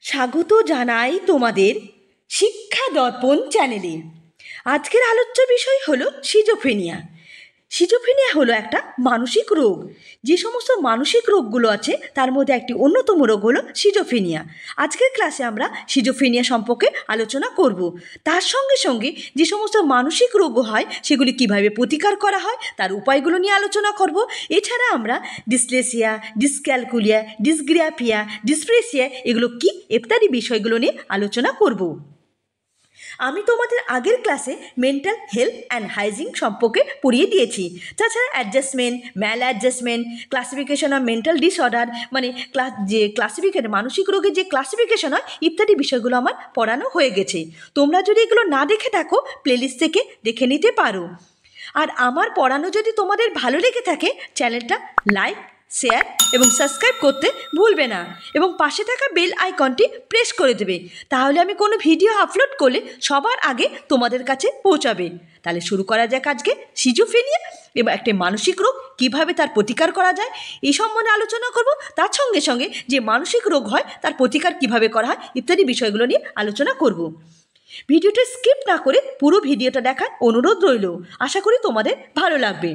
স্বাগত জানাই তোমাদের শিক্ষা দর্পণ চ্যানেলে। আজকের আলোচ্য বিষয় হলো সিজোফ্রেনিয়া। সিজোফ্রেনিয়া হলো একটা মানসিক রোগ। যে সমস্ত মানসিক রোগগুলো আছে তার মধ্যে একটি অন্যতম রোগ হলো সিজোফ্রেনিয়া। আজকের ক্লাসে আমরা সিজোফ্রেনিয়া সম্পর্কে আলোচনা করব। তার সঙ্গে সঙ্গে যে সমস্ত মানসিক রোগ হয় সেগুলি কিভাবে প্রতিকার করা হয় তার উপায়গুলো নিয়ে আলোচনা করব। এছাড়া আমরা ডিসলেক্সিয়া, ডিসক্যালকুলিয়া, ডিসগ্রাফিয়া, ডিসপ্রেসিয়া এগুলো কি ইত্যাদি বিষয়গুলো নিয়ে আলোচনা করব। আমি তোমাদের আগের ক্লাসে মেন্টাল হেলথ অ্যান্ড হাইজিন সম্পর্কে পড়িয়ে দিয়েছি। তাছাড়া adjustment, maladjustment, classification of mental disorder, মানে যে ক্লাসিফিকেশন মানসিক রোগের যে ক্লাসিফিকেশন হয় ইত্যাদি বিষয়গুলো আমার পড়ানো হয়ে গেছে। তোমরা যদি এগুলো না দেখে থাকো প্লেলিস্ট থেকে দেখে নিতে পারো। আর আমার পড়ানো যদি তোমাদের ভালো লেগে থাকে চ্যানেলটা লাইক, শেয়ার এবং সাবস্ক্রাইব করতে ভুলবে না, এবং পাশে থাকা বেল আইকনটি প্রেস করে দেবে। তাহলে আমি কোনো ভিডিও আপলোড করলে সবার আগে তোমাদের কাছে পৌঁছাবে। তাহলে শুরু করা যাক আজকে সিজোফ্রেনিয়া এবং একটি মানসিক রোগ কিভাবে তার প্রতিকার করা যায় এই সম্বন্ধে আলোচনা করব। তার সঙ্গে সঙ্গে যে মানসিক রোগ হয় তার প্রতিকার কিভাবে করা হয় ইত্যাদি বিষয়গুলো নিয়ে আলোচনা করব। ভিডিওটা স্কিপ না করে পুরো ভিডিওটা দেখার অনুরোধ রইল। আশা করি তোমাদের ভালো লাগবে।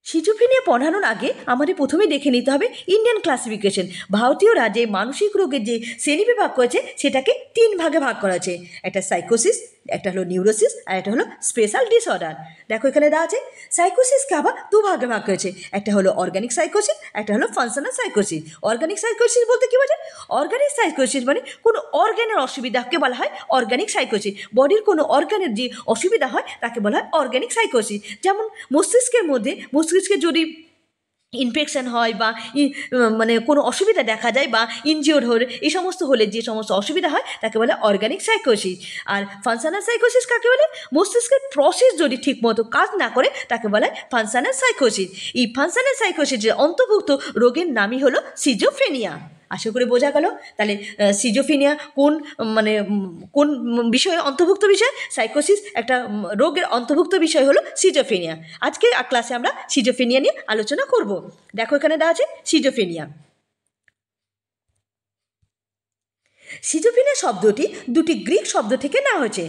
সিজোফ্রেনিয়া পড়ানোর আগে আমাদের প্রথমে দেখে নিতে হবে ইন্ডিয়ান ক্লাসিফিকেশন। ভারতীয় রাজ্যে মানসিক রোগের যে শ্রেণীবিভাগ করেছে সেটাকে 3 ভাগে ভাগ করা আছে। একটা সাইকোসিস, একটা হলো নিউরোসিস, আর একটা হলো স্পেশাল ডিসঅর্ডার। দেখো এখানে দেওয়া আছে সাইকোসিসকে আবার 2 ভাগে ভাগ করেছে। একটা হলো অর্গানিক সাইকোসিস, একটা হলো ফাংশনাল সাইকোসিস। অর্গানিক সাইকোসিস বলতে কী বোঝায়? অর্গানিক সাইকোসিস মানে কোনো অর্গানের অসুবিধাকে বলা হয় অর্গানিক সাইকোসিস। বডির কোনো অর্গানের যে অসুবিধা হয় তাকে বলা হয় অর্গানিক সাইকোসিস। যেমন মস্তিষ্কের মধ্যে যদি ইনফেকশন হয় বা মানে কোনো অসুবিধা দেখা যায় বা ইনজিওর হলে এই সমস্ত হলে যে সমস্ত অসুবিধা হয় তাকে বলে অর্গানিক সাইকোসিস। আর ফাংশনাল সাইকোসিস কাকে বলে? মস্তিষ্কের প্রসেস যদি ঠিকমতো কাজ না করে তাকে বলা হয় ফাংশনাল সাইকোসিস। এই ফাংশনাল সাইকোসিসের অন্তর্ভুক্ত রোগের নামই হলো সিজোফ্রেনিয়া। আশা করে বোঝা গেল। তাহলে সিজোফ্রেনিয়া কোন বিষয়ে অন্তর্ভুক্ত বিষয়? সাইকোসিস একটা রোগের অন্তর্ভুক্ত বিষয় হলো সিজোফ্রেনিয়া। আজকে ক্লাসে আমরা সিজোফ্রেনিয়া নিয়ে আলোচনা করব। দেখো এখানে দেওয়া আছে সিজোফ্রেনিয়া। সিজোফ্রেনিয়া শব্দটি দুটি গ্রিক শব্দ থেকে নেওয়া হয়েছে।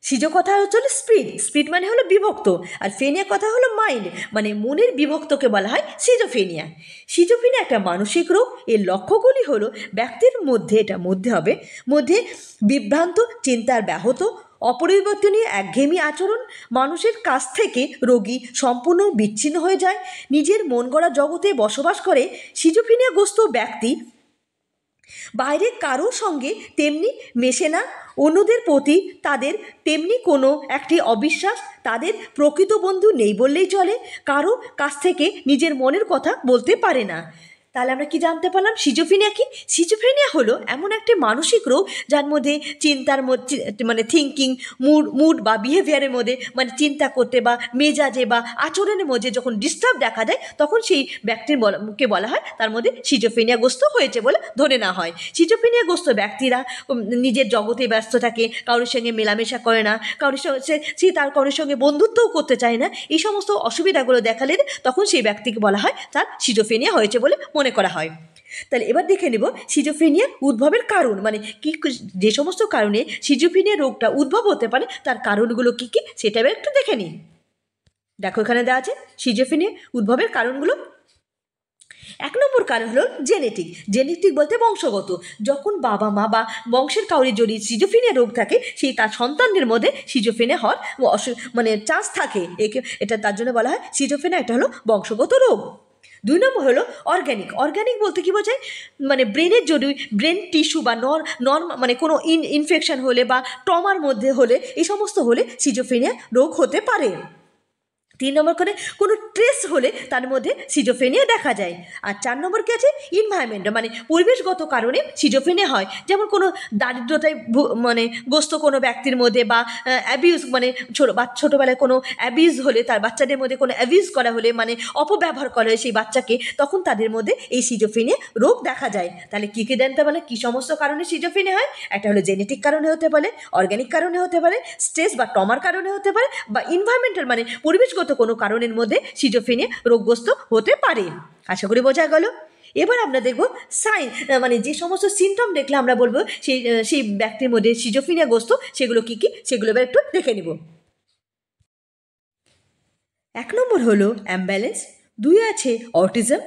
সিজো কথা হচ্ছে স্পিড মানে হলো বিভক্ত, আর ফেনিয়া কথা হলো মাইন্ড মানে মনের বিভক্তকে বলা হয় সিজোফ্রেনিয়া। সিজোফ্রেনিয়া একটা মানসিক রোগ। এর লক্ষ্যগুলি হলো ব্যক্তির মধ্যে বিভ্রান্ত চিন্তার ব্যাহত, অপরিবর্তনীয় একঘেয়েমি আচরণ, মানুষের কাছ থেকে রোগী সম্পূর্ণ বিচ্ছিন্ন হয়ে যায়, নিজের মন গড়া জগতে বসবাস করে। সিজোফ্রেনিয়াগ্রস্ত ব্যক্তি বাইরে কারোর সঙ্গে তেমনি মেশে না, অন্যদের প্রতি তাদের তেমনি কোনো একটি অবিশ্বাস, তাদের প্রকৃত বন্ধু নেই বললেই চলে, কারো কাছ থেকে নিজের মনের কথা বলতে পারে না। তাহলে আমরা কি জানতে পারলাম? সিজোফ্রেনিয়া কি? সিজোফ্রেনিয়া হলো এমন একটি মানসিক রোগ যার মধ্যে চিন্তার মধ্যে মানে থিঙ্কিং, মুড বা বিহেভিয়ারের মধ্যে মানে চিন্তা করতে বা মেজাজে বা আচরণের মধ্যে যখন ডিস্টার্ব দেখা যায় তখন সেই ব্যক্তিকে বলা হয় তার মধ্যে সিজোফ্রেনিয়াগ্রস্ত হয়েছে বলে ধরে নেওয়া হয়। সিজোফ্রেনিয়াগ্রস্ত ব্যক্তিরা নিজের জগতে ব্যস্ত থাকে, কারোর সঙ্গে মেলামেশা করে না, কারোর সঙ্গে বন্ধুত্বও করতে চায় না। এই সমস্ত অসুবিধাগুলো দেখালে তখন সেই ব্যক্তিকে বলা হয় তার সিজোফ্রেনিয়া হয়েছে বলে মনে করা হয়। তাহলে এবার দেখে নেব সিজোফ্রেনিয়া উদ্ভবের কারণ, মানে কি যে সমস্ত কারণে সিজোফ্রেনিয়া রোগটা উদ্ভব হতে পারে তার কারণগুলো কি কি সেটা এবার একটু দেখে নিই। দেখো এখানে দেওয়া আছে সিজোফ্রেনিয়া উদ্ভবের কারণগুলো। 1 নম্বর কারণ হলো জেনেটিক বলতে বংশগত। যখন বাবা মা বা বংশের কাউরি যদি সিজোফ্রেনিয়া রোগ থাকে সেই তার সন্তানদের মধ্যে সিজোফ্রেনিয়া হওয়ার মানে চান্স থাকে। এটা তার জন্য বলা হয় সিজোফ্রেনিয়া একটা হলো বংশগত রোগ। 2 নম্বর হলো অর্গানিক বলতে কি বোঝায়? মানে ব্রেনের যদি ব্রেন টিস্যু বা মানে কোনো ইনফেকশন হলে বা ট্রমার মধ্যে হলে এই সমস্ত হলে সিজোফ্রেনিয়া রোগ হতে পারে। 3 নম্বর করে কোনো স্ট্রেস হলে তার মধ্যে সিজোফ্রেনিয়া দেখা যায়। আর 4 নম্বর কি আছে? এনভায়রনমেন্ট মানে পরিবেশগত কারণে সিজোফ্রেনিয়া হয়। যেমন কোনো দারিদ্রতায় মানে গ্রস্ত কোনো ব্যক্তির মধ্যে বা অ্যাবিউজ মানে ছোটোবেলায় কোনো অ্যাবিউজ হলে, তার বাচ্চাদের মধ্যে কোনো অ্যাবিউজ করা হলে মানে অপব্যবহার করা হয় সেই বাচ্চাকে, তখন তাদের মধ্যে এই সিজোফ্রেনিয়া রোগ দেখা যায়। তাহলে কী কী জানতে পারলে কী সমস্ত কারণে সিজোফ্রেনিয়া হয়? একটা হলো জেনেটিক কারণে হতে পারে, অর্গানিক কারণে হতে পারে, স্ট্রেস বা ট্রমার কারণে হতে পারে, বা এনভায়রনমেন্টাল মানে পরিবেশগত কোনো কারণের মধ্যে সিজোফ্রেনিয়া রোগগ্রস্ত হতে পারে। আশা করি বোঝা গেল। এবার আমরা দেখব সাইন, মানে যে সমস্ত সিমটম দেখলে আমরা বলবো সেই ব্যক্তির মধ্যে সিজোফ্রেনিয়াগ্রস্ত, সেগুলো কী কী সেগুলো এবার একটু দেখে নিব। 1 নম্বর হলো অ্যাম্ব্যালেন্স, 2 আছে অটিজম,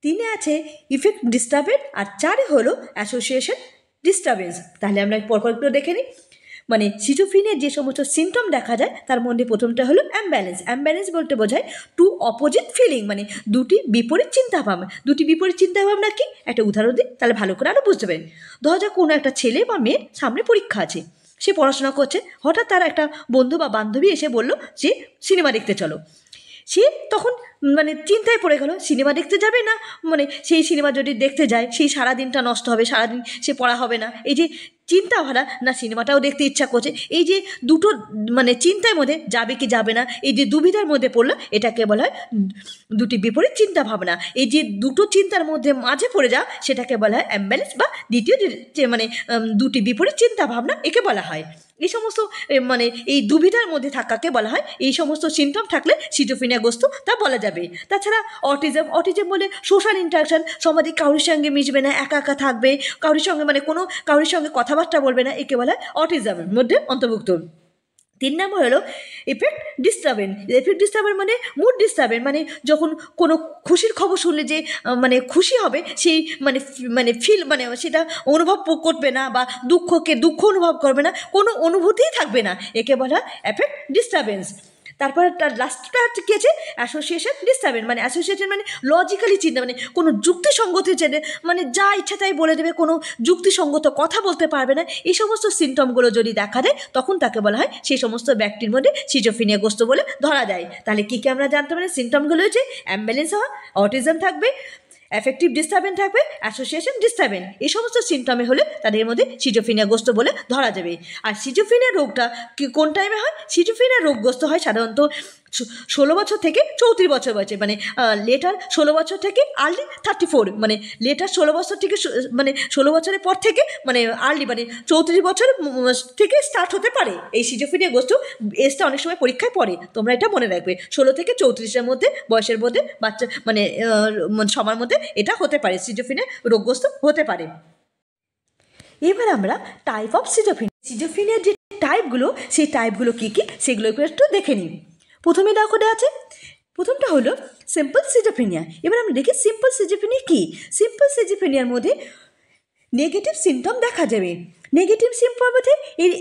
3 আছে ইফেক্ট ডিস্টার্বেন্স, আর 4 হলো অ্যাসোসিয়েশন ডিস্টারবেন্স। তাহলে আমরা পরপর একটু দেখে নিই। মানে সিজোফ্রেনিয়ার যে সমস্ত সিমটম দেখা যায় তার মধ্যে প্রথমটা হলো অ্যাম্ব্যালেন্স। অ্যাম্ব্যালেন্স বলতে বোঝায় টু অপোজিট ফিলিং, মানে দুটি বিপরীত চিন্তাভাবনা। দুটি বিপরীত চিন্তাভাবনা কি, একটা উদাহরণ দিই তাহলে ভালো করে আরও বুঝতে পারেন। ধরা যাক কোনো একটা ছেলে বা মেয়ের সামনে পরীক্ষা আছে, সে পড়াশোনা করছে, হঠাৎ তার একটা বন্ধু বা বান্ধবী এসে বললো যে সিনেমা দেখতে চলো। সে তখন মানে চিন্তায় পড়ে গেল, সিনেমা দেখতে যাবে না, মানে সেই সিনেমা যদি দেখতে যায় সেই সারাদিনটা নষ্ট হবে, সারাদিন সে পড়া হবে না। এই যে চিন্তাধারা, না সিনেমাটাও দেখতে ইচ্ছা করছে, এই যে দুটো মানে চিন্তার মধ্যে যাবে কি যাবে না, এই যে দুবিধার মধ্যে পড়লো, এটাকে বলা হয় দুটি বিপরীত চিন্তা ভাবনা। এই যে দুটো চিন্তার মধ্যে মাঝে পড়ে যাওয়া সেটাকে বলা হয় অ্যাম্ব্যালেন্স, বা দ্বিতীয় যে মানে দুটি বিপরীত চিন্তা ভাবনা, একে বলা হয়। এই সমস্ত মানে এই দুবিধার মধ্যে থাকাকে বলা হয়, এই সমস্ত সিমটম থাকলে সিজোফ্রেনিয়াগ্রস্ত তা বলা যাবে। তাছাড়া অটিজম, অটিজম বলে সোশ্যাল ইন্টারাকশন, সমাজে কারোর সঙ্গে মিশবে না, একা একা থাকবে, কারোর সঙ্গে মানে কারোর সঙ্গে কথাবার্তা বলবে না, একে বলা হয় অটিজমের মধ্যে অন্তর্ভুক্ত। 3 নম্বর হলো এফেক্ট ডিস্টার্বেন্স। এফেক্ট ডিস্টার্বেন্স মানে মুড ডিস্টার্বেন্স, মানে যখন কোনো খুশির খবর শুনলে যে মানে খুশি হবে সেই মানে ফিল মানে সেটা অনুভব করবে না, বা দুঃখ অনুভব করবে না, কোনো অনুভূতিই থাকবে না, একে বলা হয় এফেক্ট ডিস্টার্বেন্স। তারপর তার লাস্টটা কী আছে, অ্যাসোসিয়েশন ডিস্টার্বেন্স। মানে অ্যাসোসিয়েশন মানে লজিক্যালি চিন্তা, মানে কোনো যুক্তিসঙ্গত চেনে, মানে যা ইচ্ছা তাই বলে দেবে, কোনো যুক্তিসঙ্গত কথা বলতে পারবে না। এই সমস্ত সিমটমগুলো যদি দেখা দেয় তখন তাকে বলা হয় সেই সমস্ত ব্যক্তির মধ্যে সিজোফ্রেনিয়াগ্রস্ত বলে ধরা যায়। তাহলে কী কী আমরা জানতে পারি, সিমটমগুলো হচ্ছে অ্যাম্ব্যালেন্স হওয়া, অটিজম থাকবে, অ্যাফেক্টিভ ডিস্টার্বেন্স থাকবে, অ্যাসোসিয়েশন ডিস্টার্বেন্স। এই সমস্ত সিমটমে হলে তাদের মধ্যে সিজোফ্রেনিয়াগ্রস্ত বলে ধরা যাবে। আর সিজোফ্রেনিয়া রোগটা কোন টাইমে হয়, সিজোফ্রেনিয়া রোগগ্রস্ত হয় সাধারণত 16 বছর থেকে 34 বছর বয়সে, মানে লেটার 16 বছর থেকে আর্লি 34, মানে লেটার 16 বছর থেকে মানে 16 বছরের পর থেকে মানে আর্লি মানে 34 বছর থেকে স্টার্ট হতে পারে এই সিজোফ্রেনিয়াগ্রস্ত। এজটা অনেক সময় পরীক্ষায় পড়ে, তোমরা এটা মনে রাখবে, 16 থেকে 34-এর মধ্যে বয়সের মধ্যে বাচ্চা মানে সবার মধ্যে এটা হতে পারে, সিজোফ্রেনিয়া রোগগ্রস্ত হতে পারে। এবার আমরা টাইপ অফ সিজোফ্রেনিয়ার যে টাইপগুলো, সেই টাইপগুলো কী কী সেগুলো একটু দেখে নিই। প্রথমে দেখো আছে, প্রথমটা হলো সিম্পল সিজোফ্রেনিয়া। এবার আমরা দেখি সিম্পল সিজোফ্রেনিয়া কী। সিম্পল সিজোফ্রেনিয়ার মধ্যে নেগেটিভ সিমটম দেখা যাবে। নেগেটিভ সিমটম বলতে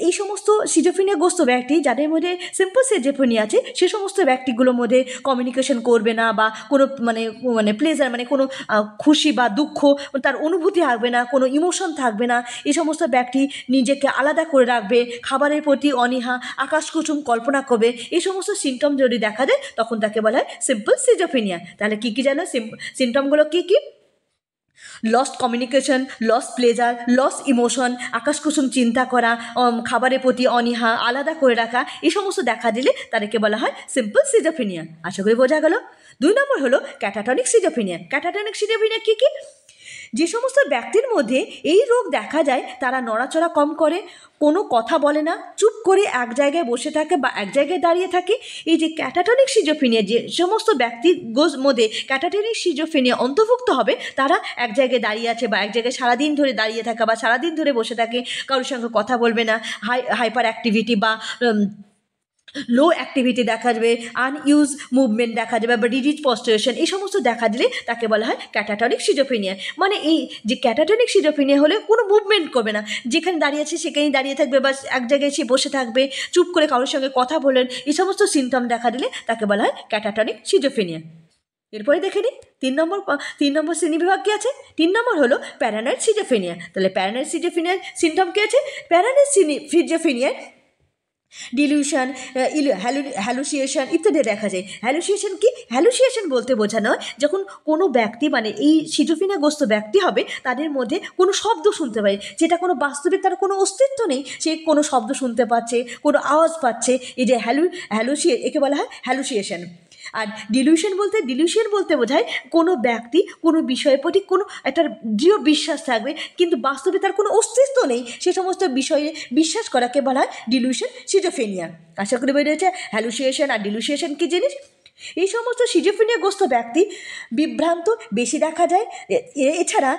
এই সমস্ত সিজোফ্রেনিয়াগ্রস্ত ব্যক্তি যাদের মধ্যে সিম্পল সিজোফ্রেনিয়া আছে সে সমস্ত ব্যক্তিগুলোর মধ্যে কমিউনিকেশন করবে না, বা কোনো মানে প্লেজার মানে কোনো খুশি বা দুঃখ তার অনুভূতি থাকবে না, কোনো ইমোশন থাকবে না। এই সমস্ত ব্যক্তি নিজেকে আলাদা করে রাখবে, খাবারের প্রতি অনীহা, আকাশকুসুম কল্পনা করবে। এই সমস্ত সিমটম যদি দেখা যায় তখন তাকে বলা হয় সিম্পল সিজোফ্রেনিয়া। তাহলে কী কী জানো সিমটমগুলো কী কী? Lost communication, loss pleasure, loss emotion, আকাশকুসুম চিন্তা করা, খাবারের প্রতি অনীহা, আলাদা করে রাখা, এই সমস্ত দেখা দিলে তাদেরকে বলা হয় সিম্পল সিজোফ্রেনিয়া। আশা করি বোঝা গেল। 2 নম্বর হলো ক্যাটাটনিক সিজোফ্রেনিয়া। ক্যাটাটনিক সিজোফ্রেনিয়া কী কী? যে সমস্ত ব্যক্তির মধ্যে এই রোগ দেখা যায় তারা নড়াচড়া কম করে, কোনো কথা বলে না, চুপ করে এক জায়গায় বসে থাকে বা এক জায়গায় দাঁড়িয়ে থাকে। এই যে ক্যাটাটনিক সিজোফ্রেনিয়া, যে সমস্ত ব্যক্তির মধ্যে ক্যাটাটনিক সিজোফ্রেনিয়া অন্তর্ভুক্ত হবে তারা এক জায়গায় দাঁড়িয়ে আছে বা এক জায়গায় সারাদিন ধরে দাঁড়িয়ে থাকা বা সারাদিন ধরে বসে থাকে, কারোর সঙ্গে কথা বলবে না, হাইপার অ্যাক্টিভিটি বা লো অ্যাক্টিভিটি দেখা যাবে, আনইউজ মুভমেন্ট দেখা যাবে, বা রিজিড পস্টারেশন, এই সমস্ত দেখা দিলে তাকে বলা হয় ক্যাটাটনিক সিজোফ্রেনিয়া। মানে এই যে ক্যাটাটনিক সিজোফ্রেনিয়া হলে কোনো মুভমেন্ট করবে না, যেখানে দাঁড়িয়ে আছে সেখানেই দাঁড়িয়ে থাকবে, বা এক জায়গায় সে বসে থাকবে, চুপ করে কারোর সঙ্গে কথা বলেন, এই সমস্ত সিমটম দেখা দিলে তাকে বলা হয় ক্যাটাটনিক সিজোফ্রেনিয়া। এরপরে দেখে নিই 3 নম্বর শ্রেণীবিভাগ কী আছে। 3 নম্বর হলো প্যারানয়েড সিজোফ্রেনিয়া। তাহলে প্যারানয়েড সিজোফ্রেনিয়ার সিমটম কী আছে? প্যারানয়েড সিজোফ্রেনিয়ার ডিলিউশন, হ্যালুসিয়েশন ইত্যাদি দেখা যায়। হ্যালুসিয়েশন কি? হ্যালুসিয়েশন বলতে বোঝানো হয় যখন কোনো ব্যক্তি মানে এই সিজোফ্রেনিয়াগ্রস্ত ব্যক্তি হবে তাদের মধ্যে কোনো শব্দ শুনতে পায় যেটা কোনো বাস্তবে তার কোনো অস্তিত্ব নেই, সে কোনো শব্দ শুনতে পাচ্ছে, কোনো আওয়াজ পাচ্ছে, এই যে একে বলা হয় হ্যালুসিয়েশন। আর ডিলিউশন বলতে বোঝায় কোনো ব্যক্তি কোনো বিষয়ের প্রতি কোনো একটা দৃঢ় বিশ্বাস থাকবে কিন্তু বাস্তবে তার কোনো অস্তিত্ব নেই, সে সমস্ত বিষয়ে বিশ্বাস করাকে বলা হয় ডিলিউশন সিজোফ্রেনিয়া। আশা করি বই রয়েছে হ্যালুসিয়েশন আর ডিলিউশন কী জিনিস। এই সমস্ত সিজোফ্রেনিয়াগ্রস্ত ব্যক্তি বিভ্রান্ত বেশি দেখা যায়। এছাড়া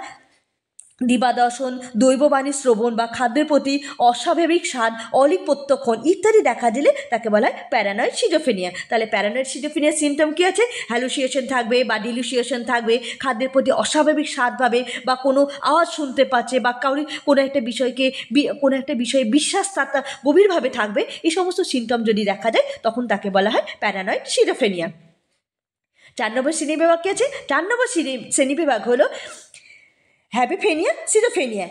দিবাদর্শন, দৈববাণী শ্রবণ বা খাদ্যের প্রতি অস্বাভাবিক স্বাদ, অলিক প্রত্যক্ষণ ইত্যাদি দেখা দিলে তাকে বলা হয় প্যারানয়েড সিজোফ্রেনিয়া। তাহলে প্যারানয়েড সিজোফ্রেনিয়ার সিমটম কী আছে? হ্যালুসিয়েশন থাকবে বা ডিলুসিয়েশন থাকবে, খাদ্যের প্রতি অস্বাভাবিক স্বাদ পাবে বা কোনো আওয়াজ শুনতে পাচ্ছে বা কাউরি কোনো একটা বিষয়ে বিশ্বাস তার গভীরভাবে থাকবে। এই সমস্ত সিমটম যদি দেখা যায় তখন তাকে বলা হয় প্যারানয়েড সিজোফ্রেনিয়া। 4 নম্বর শ্রেণীবিভাগ কী আছে? 4 নম্বর শ্রেণীবিভাগ হলো হ্যাবিফেনিয়া সিজোফ্রেনিয়া।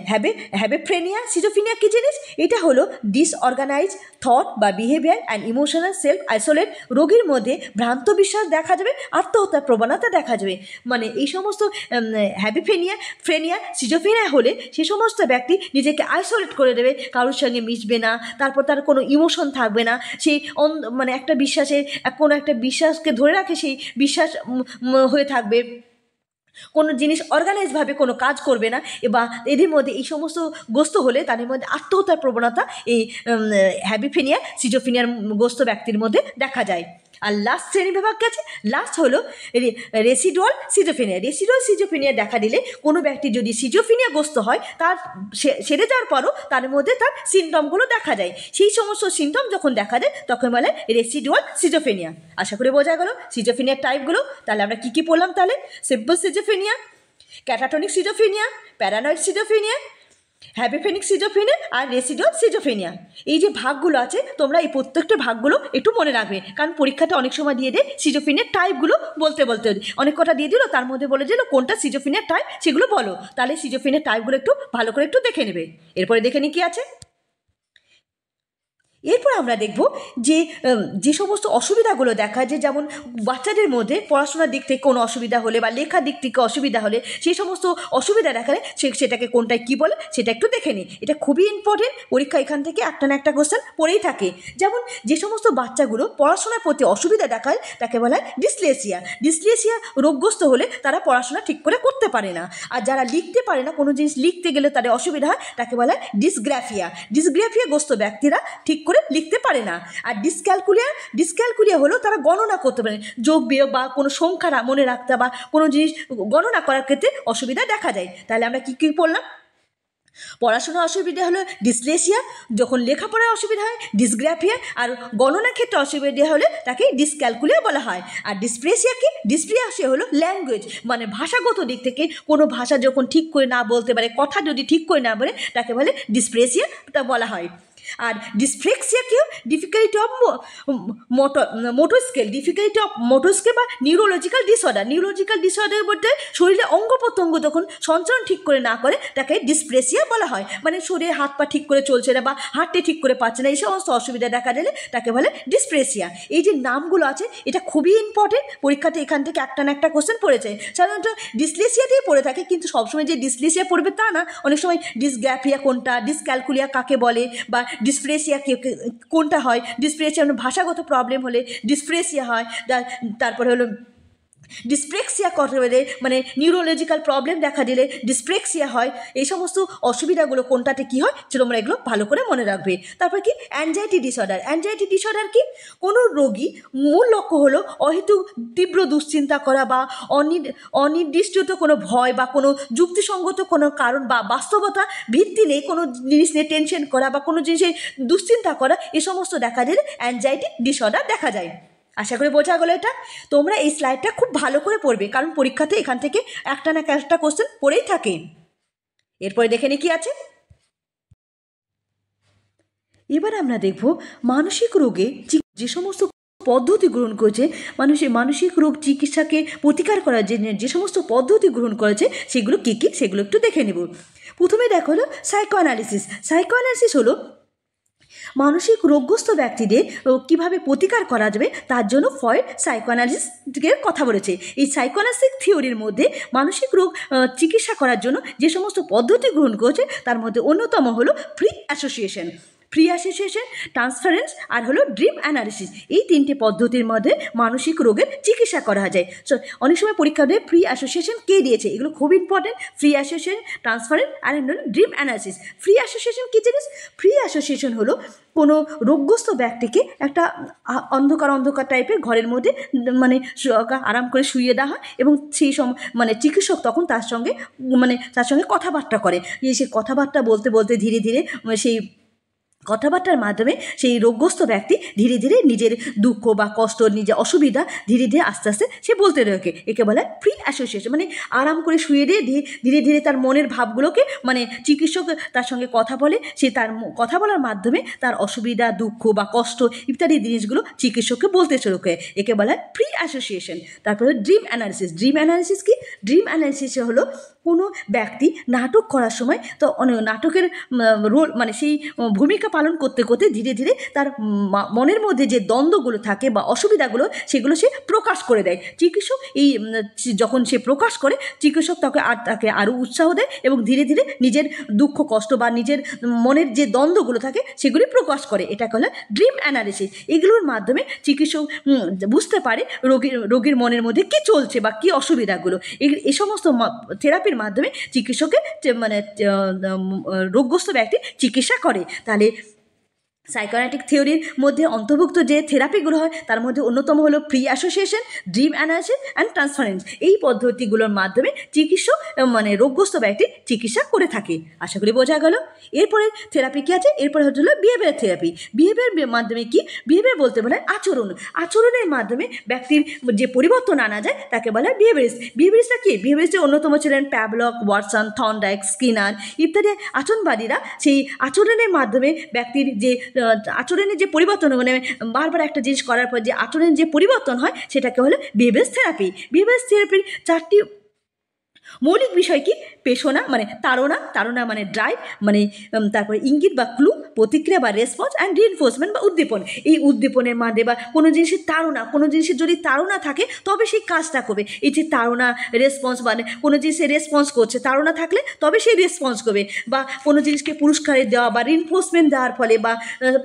হ্যাবিফ্রেনিয়া সিজোফ্রেনিয়া কী জিনিস? এটা হলো ডিসঅর্গানাইজ থট বা behaviour and emotional self isolate. রোগীর মধ্যে ভ্রান্ত বিশ্বাস দেখা যাবে, আত্মহত্যার প্রবণতা দেখা যাবে। মানে এই সমস্ত ফ্রেনিয়া সিজোফ্রেনিয়া হলে সে সমস্ত ব্যক্তি নিজেকে আইসোলেট করে দেবে, কারোর সঙ্গে মিশবে না, তারপর তার কোনো ইমোশন থাকবে না, সেই মানে একটা বিশ্বাসে কোনো একটা বিশ্বাসকে ধরে রাখে, সেই বিশ্বাস হয়ে থাকবে, কোনো জিনিস অর্গানাইজভাবে কোনো কাজ করবে না। বা এদের মধ্যে এই সমস্ত গ্রস্ত হলে তাদের মধ্যে আত্মহত্যার প্রবণতা এই হ্যাবিফেনিয়া সিজোফ্রেনিয়ার গ্রস্ত ব্যক্তির মধ্যে দেখা যায়। আর লাস্ট শ্রেণীবিভাগ কী আছে? লাস্ট হলো রেসিডুয়াল সিজোফ্রেনিয়া। রেসিডুয়াল সিজোফ্রেনিয়া দেখা দিলে কোনো ব্যক্তি যদি সিজোফ্রেনিয়াগ্রস্ত হয়, তার সেরে যাওয়ার পরও তার মধ্যে তার সিমটমগুলো দেখা যায়। সেই সমস্ত সিমটম যখন দেখা যায় তখন বলে রেসিডুয়াল সিজোফ্রেনিয়া। আশা করি বোঝা গেল সিজোফ্রেনিয়ার টাইপগুলো। তাহলে আমরা কী কী পড়লাম? তাহলে simple schizophrenia, catatonic schizophrenia, paranoid schizophrenia, hebephrenic schizophrenia আর রেসিডুয়াল সিজোফ্রেনিয়া। এই যে ভাগগুলো আছে তোমরা এই প্রত্যেকটা ভাগগুলো একটু মনে রাখবে, কারণ পরীক্ষাতে অনেক সময় দিয়ে দেয় সিজোফ্রেনিয়ার টাইপগুলো বলতে অনেক কটা দিয়ে দিল, তার মধ্যে বলে দিল কোনটা সিজোফ্রেনিয়ার টাইপ সেগুলো বলো। তাহলে সিজোফ্রেনিয়ার টাইপগুলো একটু ভালো করে একটু দেখে নেবে। এরপরে দেখে নি কী আছে। এরপর আমরা দেখব যে সমস্ত অসুবিধাগুলো দেখা যায়, যেমন বাচ্চাদের মধ্যে পড়াশোনার দিক থেকে কোনো অসুবিধা হলে বা লেখার দিক থেকে অসুবিধা হলে সেই সমস্ত অসুবিধা দেখালে সেটাকে কোনটায় কী বলে সেটা একটু দেখে নিই। এটা খুবই ইম্পর্টেন্ট, পরীক্ষা এখান থেকে একটা না একটা কোশ্চেন পড়েই থাকে। যেমন যে সমস্ত বাচ্চাগুলো পড়াশোনার প্রতি অসুবিধা দেখায় তাকে বলা হয় ডিসলেসিয়া। ডিসলেসিয়া রোগগ্রস্ত হলে তারা পড়াশোনা ঠিক করে করতে পারে না। আর যারা লিখতে পারে না, কোনো জিনিস লিখতে গেলে তাদের অসুবিধা হয়, তাকে বলা হয় ডিসগ্রাফিয়া। ডিসগ্রাফিয়াগ্রস্ত ব্যক্তিরা ঠিক করে লিখতে পারে না। আর ডিসক্যালকুলিয়া হলো তারা গণনা করতে পারে, যোগ বিয়োগ বা কোনো সংখ্যা মনে রাখতে বা কোনো জিনিস গণনা করার ক্ষেত্রে অসুবিধা দেখা যায়। তাহলে আমরা কী কী পড়লাম? পড়াশোনার অসুবিধা হলো ডিসলেসিয়া, যখন লেখাপড়ার অসুবিধা হয় ডিসগ্রাফিয়া, আর গণনার ক্ষেত্রে অসুবিধা হলে তাকে ডিসক্যালকুলিয়া বলা হয়। আর ডিসপ্রেসিয়া কি? ডিসপ্রেসিয়া হলো ল্যাঙ্গুয়েজ, মানে ভাষাগত দিক থেকে কোনো ভাষা যখন ঠিক করে না বলতে পারে, কথা যদি ঠিক করে না বলে তাকে বলে ডিসপ্রেসিয়া বলা হয়। আর ডিসফ্লেক্সিয়া কেউ ডিফিকাল্টি অফ মোটর স্কেল বা নিউরোলজিক্যাল ডিসঅর্ডার বলতে শরীরে অঙ্গ প্রত্যঙ্গ যখন সঞ্চালন ঠিক করে না করে তাকে ডিসপ্লেসিয়া বলা হয়। মানে শরীরে হাত পা ঠিক করে চলছে না বা হাঁটতে ঠিক করে পাচ্ছে না, এই সমস্ত অসুবিধা দেখা দিলে তাকে বলে ডিসপ্লেসিয়া। এই যে নামগুলো আছে এটা খুবই ইম্পর্টেন্ট, পরীক্ষাতে এখান থেকে একটা না একটা কোশ্চেন পড়েছে। সাধারণত ডিসলেসিয়াতেই পড়ে থাকে, কিন্তু সবসময় যে ডিসলেসিয়া পড়বে তা না। অনেক সময় ডিসগ্রাফিয়া কোনটা, ডিসক্যালকুলিয়া কাকে বলে বা ডিসপ্রেসিয়া কোনটা হয়, ডিসপ্রেসিয়া ভাষাগত প্রবলেম হলে ডিসপ্রেসিয়া হয়। তারপরে হলো ডিসপ্লেক্সিয়া করতে হলে মানে নিউরোলজিক্যাল প্রবলেম দেখা দিলে ডিসপ্লেক্সিয়া হয়। এই সমস্ত অসুবিধাগুলো কোনটাতে কী হয় তোমরা এগুলো ভালো করে মনে রাখবে। তারপর কি অ্যাংজাইটি ডিসঅর্ডার কি? কোনো রোগী মূল লক্ষ্য হলো অহেতুক তীব্র দুশ্চিন্তা করা বা অনির্দিষ্ট কোনো ভয় বা কোনো যুক্তিসঙ্গত কোনো কারণ বা বাস্তবতা ভিত্তি নেই কোনো জিনিস নিয়ে টেনশন করা বা কোনো জিনিসে দুশ্চিন্তা করা, এ সমস্ত দেখা দিলে অ্যাংজাইটি ডিসঅর্ডার দেখা যায়। আশা করি বোঝা গেলো এটা। তোমরা এই স্লাইডটা খুব ভালো করে পড়বে, কারণ পরীক্ষাতে এখান থেকে একটা না একটা কোশ্চেন পড়েই থাকে। এরপরে দেখে নি কি আছে। এবার আমরা দেখব মানসিক রোগে যে সমস্ত পদ্ধতি গ্রহণ করেছে, মানসিক রোগ চিকিৎসাকে প্রতিকার করার যে সমস্ত পদ্ধতি গ্রহণ করেছে সেগুলো কী কী সেগুলো একটু দেখে নেব। প্রথমে দেখো হলো সাইকোঅ্যানালিসিস হলো মানসিক রোগগ্রস্ত ব্যক্তিদের কীভাবে প্রতিকার করা যাবে তার জন্য ফ্রয়েড সাইকোঅ্যানালিসিসের কথা বলেছে। এই সাইকোঅ্যানালিসিস থিওরির মধ্যে মানসিক রোগ চিকিৎসা করার জন্য যে সমস্ত পদ্ধতি গ্রহণ করেছে তার মধ্যে অন্যতম হলো free association. Free association, transference আর হলো ড্রিম অ্যানালিসিস। এই তিনটে পদ্ধতির মধ্যে মানসিক রোগের চিকিৎসা করা যায়। সো অনেক সময় পরীক্ষা দিয়ে ফ্রি অ্যাসোসিয়েশন কে দিয়েছে, এগুলো খুব ইম্পর্টেন্ট। ফ্রি অ্যাসোসিয়েশন, ট্রান্সফারেন্স আর ড্রিম অ্যানালিসিস। ফ্রি অ্যাসোসিয়েশন কী জিনিস? ফ্রি অ্যাসোসিয়েশন হলো কোনো রোগগ্রস্ত ব্যক্তিকে একটা অন্ধকার অন্ধকার টাইপের ঘরের মধ্যে মানে আরাম করে শুইয়ে দেওয়া হয় এবং সেই মানে চিকিৎসক তখন তার সঙ্গে কথাবার্তা করে। সে কথাবার্তা বলতে বলতে ধীরে ধীরে সেই কথাবার্তার মাধ্যমে সেই রোগগ্রস্ত ব্যক্তি ধীরে ধীরে নিজের দুঃখ বা কষ্ট, নিজের অসুবিধা ধীরে ধীরে আস্তে আস্তে সে বলতে থাকে। একে বলে ফ্রি অ্যাসোসিয়েশন। মানে আরাম করে শুয়ে দিয়ে ধীরে ধীরে তার মনের ভাবগুলোকে মানে চিকিৎসক তার সঙ্গে কথা বলে, সে তার কথা বলার মাধ্যমে তার অসুবিধা, দুঃখ বা কষ্ট ইত্যাদি জিনিসগুলো চিকিৎসককে বলতে শুরু করে। একে বলা হয় ফ্রি অ্যাসোসিয়েশন। তারপরে ড্রিম অ্যানালিসিস। ড্রিম অ্যানালিসিস কি? ড্রিম অ্যানালিসিস হলো কোনো ব্যক্তি নাটক করার সময় তো নাটকের রোল মানে সেই ভূমিকা পালন করতে করতে ধীরে ধীরে তার মনের মধ্যে যে দ্বন্দ্বগুলো থাকে বা অসুবিধাগুলো সেগুলো সে প্রকাশ করে দেয়। চিকিৎসক যখন সে প্রকাশ করে, চিকিৎসক তাকে আরও উৎসাহ দেয় এবং ধীরে ধীরে নিজের দুঃখ কষ্ট বা নিজের মনের যে দ্বন্দ্বগুলো থাকে সেগুলি প্রকাশ করে। এটাকে হলো ড্রিম অ্যানালিসিস। এগুলোর মাধ্যমে চিকিৎসক বুঝতে পারে রোগীর মনের মধ্যে কী চলছে বা কী অসুবিধাগুলো। এই সমস্ত থেরাপির মাধ্যমে চিকিৎসকের মানে রোগগ্রস্ত ব্যক্তি চিকিৎসা করে। তাহলে সাইকোঅ্যানালিটিক থিওরির মধ্যে অন্তর্ভুক্ত যে থেরাপিগুলো হয় তার মধ্যে অন্যতম হলো free association, dream analysis and transference. এই পদ্ধতিগুলোর মাধ্যমে চিকিৎসক মানে রোগগ্রস্ত ব্যক্তি চিকিৎসা করে থাকে। আশা করি বোঝা গেল। এরপরে থেরাপি কী আছে? এরপরে হচ্ছে হলো বিহেভিয়ার থেরাপি। বিহেভিয়ার মাধ্যমে কি? বিহেভিয়ার বলতে বলে আচরণের মাধ্যমে ব্যক্তির যে পরিবর্তন আনা যায় তাকে বলা হয় বিহেভিয়ারিস্ট। বিহেভিয়ারিস্টটা কি? বিহেভিয়ারিস্টের অন্যতম ছিলেন প্যাভলক, ওয়াটসন, থর্নডাইক, স্কিনার ইত্যাদি আচরণবাদীরা। সেই আচরণের মাধ্যমে ব্যক্তির যে আচরণের যে পরিবর্তন, মানে বারবার একটা জিনিস করার পর যে আচরণের যে পরিবর্তন হয় সেটাকে হলো বিহেভিয়ার থেরাপি। বিহেভিয়ার থেরাপির 4টি মৌলিক বিষয় কি? পেশনা মানে তাড়না মানে ড্রাইভ, মানে তারপরে ইঙ্গিত বা ক্লু, প্রতিক্রিয়া বা রেসপন্স অ্যান্ড রিইনফোর্সমেন্ট বা উদ্দীপন। এই উদ্দীপনের মাধ্যমে বা কোনো জিনিসের কোনো জিনিসের যদি তাড়না থাকে তবে সেই কাজটা করবে। এই যে তাড়না, রেসপন্স মানে কোনো জিনিসে রেসপন্স করছে, তাড়না থাকলে তবে সেই রেসপন্স করবে। বা কোনো জিনিসকে পুরস্কারের দেওয়া বা রিইনফোর্সমেন্ট দেওয়ার ফলে বা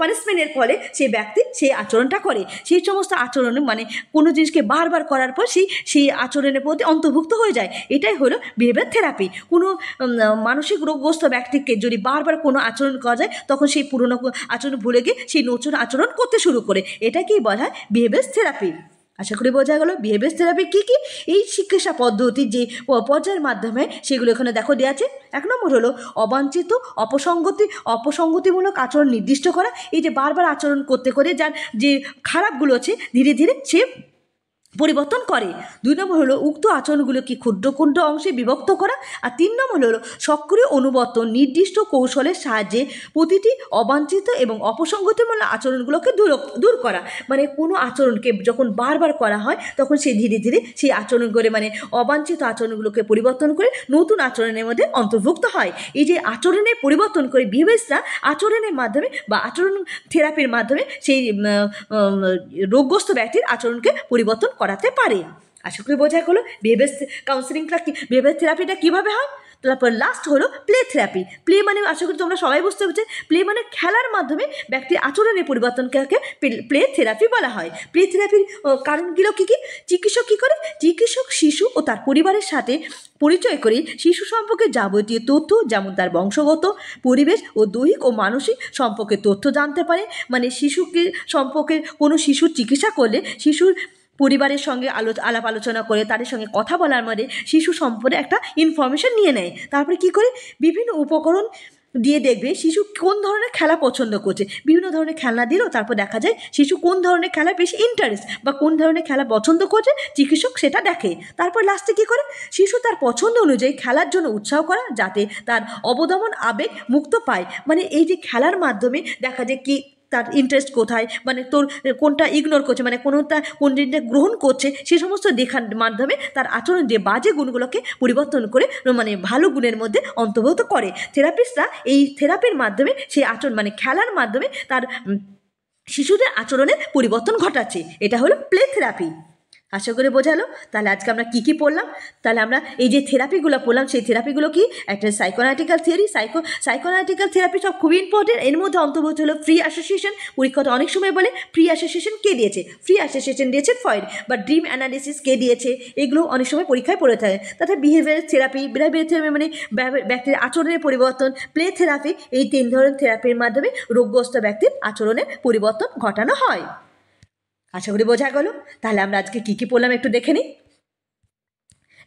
পানিশমেন্টের ফলে সেই ব্যক্তি সেই আচরণটা করে। সেই সমস্ত আচরণ মানে কোনো জিনিসকে বারবার করার পর সেই আচরণের প্রতি অন্তর্ভুক্ত হয়ে যায়। এটাই হলো বিহেভিয়ার থেরাপি। কোনো মানসিক রোগগ্রস্ত ব্যক্তিকে যদি বারবার কোনো আচরণ করা যায় তখন সেই পুরনো আচরণ ভুলে গিয়ে সেই নতুন আচরণ করতে শুরু করে। এটাকেই বলা হয় বিহেভিয়ার থেরাপি। আশা করি বোঝা গেল বিহেভিয়ার থেরাপি কী কী। এই চিকিৎসা পদ্ধতির যে পর্যায়ের মাধ্যমে সেগুলো এখানে দেখো দেওয়া আছে। 1 নম্বর হলো অবাঞ্ছিত অপসঙ্গতিমূলক আচরণ নির্দিষ্ট করা। এই যে বারবার আচরণ করতে করে যার যে খারাপগুলো আছে ধীরে ধীরে সে পরিবর্তন করে। 2 নম্বর হলো উক্ত আচরণগুলোকে ক্ষুদ্র ক্ষুদ্র অংশে বিভক্ত করা। আর 3 নম্বর হলো সক্রিয় অনুবর্তন নির্দিষ্ট কৌশলের সাহায্যে প্রতিটি অবাঞ্ছিত এবং অপসঙ্গতিমূলক আচরণগুলোকে দূর করা। মানে কোনো আচরণকে যখন বারবার করা হয় তখন সে ধীরে ধীরে সেই আচরণ করে মানে অবাঞ্ছিত আচরণগুলোকে পরিবর্তন করে নতুন আচরণের মধ্যে অন্তর্ভুক্ত হয়। এই যে আচরণের পরিবর্তন করে বিহেভিয়ারিস্টরা আচরণের মাধ্যমে বা আচরণ থেরাপির মাধ্যমে সেই রোগগ্রস্ত ব্যক্তির আচরণকে পরিবর্তন করাতে পারে। আশা করি বোঝা গেলো বিহেভিয়ার কাউন্সিলিংটা কি, বিহেভিয়ার থেরাপিটা কীভাবে হয়। তারপর লাস্ট হলো প্লে থেরাপি। প্লে মানে আশা করি তোমরা সবাই বুঝতে পারছো। প্লে মানে খেলার মাধ্যমে ব্যক্তির আচরণের পরিবর্তনকে প্লে থেরাপি বলা হয়। প্লে থেরাপির কারণগুলো কী কী? চিকিৎসক কী করে? চিকিৎসক শিশু ও তার পরিবারের সাথে পরিচয় করে শিশু সম্পর্কে যাবতীয় তথ্য, যেমন তার বংশগত, পরিবেশ ও দৈহিক ও মানসিক সম্পর্কে তথ্য জানতে পারে। মানে শিশুকে সম্পর্কে কোনো শিশুর চিকিৎসা করলে শিশুর পরিবারের সঙ্গে আলাপ আলোচনা করে তাদের সঙ্গে কথা বলার মধ্যে শিশু সম্পর্কে একটা ইনফরমেশন নিয়ে নেয়। তারপরে কী করে? বিভিন্ন উপকরণ দিয়ে দেখবে শিশু কোন ধরনের খেলা পছন্দ করছে। বিভিন্ন ধরনের খেলনা দিলেও তারপর দেখা যায় শিশু কোন ধরনের খেলা বেশি ইন্টারেস্ট বা কোন ধরনের খেলা পছন্দ করছে, চিকিৎসক সেটা দেখে। তারপর লাস্টে কী করে? শিশু তার পছন্দ অনুযায়ী খেলার জন্য উৎসাহ করা, যাতে তার অবদমন আবেগ মুক্ত পায়। মানে এই যে খেলার মাধ্যমে দেখা যায় কি তার ইন্টারেস্ট কোথায়, মানে তোর কোনটা ইগনোর করছে, মানে কোন জিনিসটা গ্রহণ করছে, সেই সমস্ত দেখার মাধ্যমে তার আচরণ যে বাজে গুণগুলোকে পরিবর্তন করে মানে ভালো গুণের মধ্যে অন্তর্ভুক্ত করে। থেরাপিস্টরা এই থেরাপির মাধ্যমে সেই আচরণ মানে খেলার মাধ্যমে তার শিশুদের আচরণের পরিবর্তন ঘটাচ্ছে। এটা হলো প্লে থেরাপি। আশা করে বোঝালো। তাহলে আজকে আমরা কী কী পড়লাম? তাহলে আমরা এই যে থেরাপিগুলো পড়লাম, সেই থেরাপিগুলো কি? একটা সাইকোঅ্যানালিটিক্যাল থিওরি, সাইকোঅ্যানালিটিক্যাল থেরাপি সব খুবই ইম্পর্টেন্ট। এর মধ্যে অন্তর্ভুক্ত হলো ফ্রি অ্যাসোসিয়েশন। পরীক্ষাটা অনেক সময় বলে ফ্রি অ্যাসোসিয়েশন কে দিয়েছে? ফ্রি অ্যাসোসিয়েশন দিয়েছে ফ্রয়েড। বা ড্রিম অ্যানালিসিস কে দিয়েছে? এগুলো অনেক সময় পরীক্ষায় পড়ে থাকে। তাছাড়া বিহেভিয়ার থেরাপি মানে ব্যক্তির আচরণের পরিবর্তন, প্লে থেরাপি, এই 3 ধরনের থেরাপির মাধ্যমে রোগগ্রস্ত ব্যক্তির আচরণের পরিবর্তন ঘটানো হয়। আশা করি বোঝা গেল। তাহলে আমরা আজকে কী কী পড়লাম একটু দেখে নিই।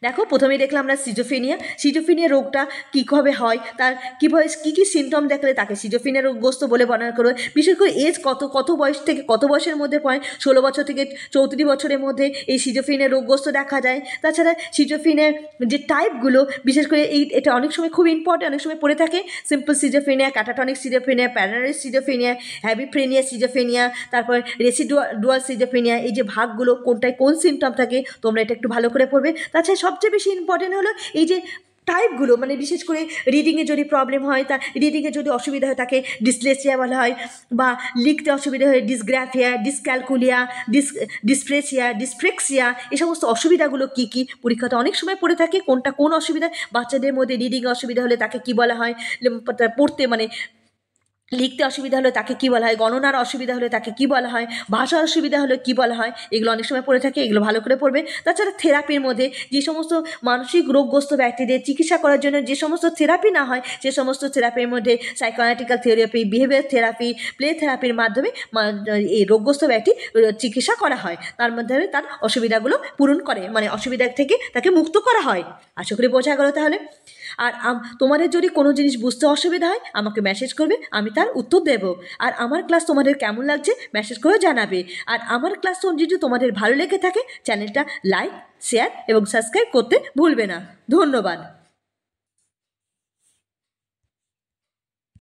দেখো, প্রথমেই দেখলাম আমরা সিজোফ্রেনিয়া রোগটা কীভাবে হয়, তার কীভাবে কী কী সিমটম দেখলে তাকে সিজোফ্রেনিয়া রোগগ্রস্ত বলে বর্ণনা করবে। বিশেষ করে এজ কত বয়স থেকে কত বয়সের মধ্যে পড়ে? 16 বছর থেকে 34 বছরের মধ্যে এই সিজোফ্রেনিয়া রোগগ্রস্ত দেখা যায়। তাছাড়া সিজোফ্রেনিয়ার যে টাইপগুলো, বিশেষ করে এটা অনেক সময় খুব ইম্পর্টেন্ট, অনেক সময় পড়ে থাকে। Simple schizophrenia, catatonic schizophrenia, paranoid schizophrenia, hebephrenia schizophrenia, তারপর রেসিডুয়াল সিজোফ্রেনিয়া। এই যে ভাগগুলো, কোনটায় কোন সিমটম থাকে, তোমরা এটা একটু ভালো করে পড়বে। তাছাড়া সবচেয়ে বেশি ইম্পর্টেন্ট হলো এই যে টাইপগুলো, মানে বিশেষ করে রিডিংয়ে যদি প্রবলেম হয়, তা রিডিংয়ে যদি অসুবিধা হয় তাকে ডিসলেক্সিয়া বলা হয়, বা লিখতে অসুবিধা হয় ডিসগ্রাফিয়া, ডিসক্যালকুলিয়া, ডিসপ্রেসিয়া, ডিসফ্রেক্সিয়া। এই সমস্ত অসুবিধাগুলো কী কী পরীক্ষাতে অনেক সময় পড়ে থাকে। কোনটা কোন অসুবিধা? বাচ্চাদের মধ্যে রিডিংয়ে অসুবিধা হলে তাকে কী বলা হয়? পড়তে মানে লিখতে অসুবিধা হলে তাকে কী বলা হয়? গণনার অসুবিধা হলে তাকে কী বলা হয়? ভাষার অসুবিধা হলে কী বলা হয়? এগুলো অনেক সময় পড়ে থাকে, এগুলো ভালো করে পড়বে। তাছাড়া থেরাপির মধ্যে যে সমস্ত মানসিক রোগগ্রস্ত ব্যক্তিদের চিকিৎসা করার জন্য যে সমস্ত থেরাপি না হয়, সে সমস্ত থেরাপির মধ্যে psychoanalytical therapy, behaviour therapy, play থেরাপির মাধ্যমে এই রোগগ্রস্ত ব্যক্তি চিকিৎসা করা হয়। তার মাধ্যমে তার অসুবিধাগুলো পূরণ করে, মানে অসুবিধা থেকে তাকে মুক্ত করা হয়। আশা করি বোঝা গেল তাহলে। আর তোমাদের যদি কোনো জিনিস বুঝতে অসুবিধা হয়, আমাকে মেসেজ করবে, আমি তার উত্তর দেব। আর আমার ক্লাস তোমাদের কেমন লাগছে মেসেজ করে জানাবে। আর আমার ক্লাস যদি তোমাদের ভালো লেগে থাকে, চ্যানেলটা লাইক, শেয়ার এবং সাবস্ক্রাইব করতে ভুলবে না। ধন্যবাদ।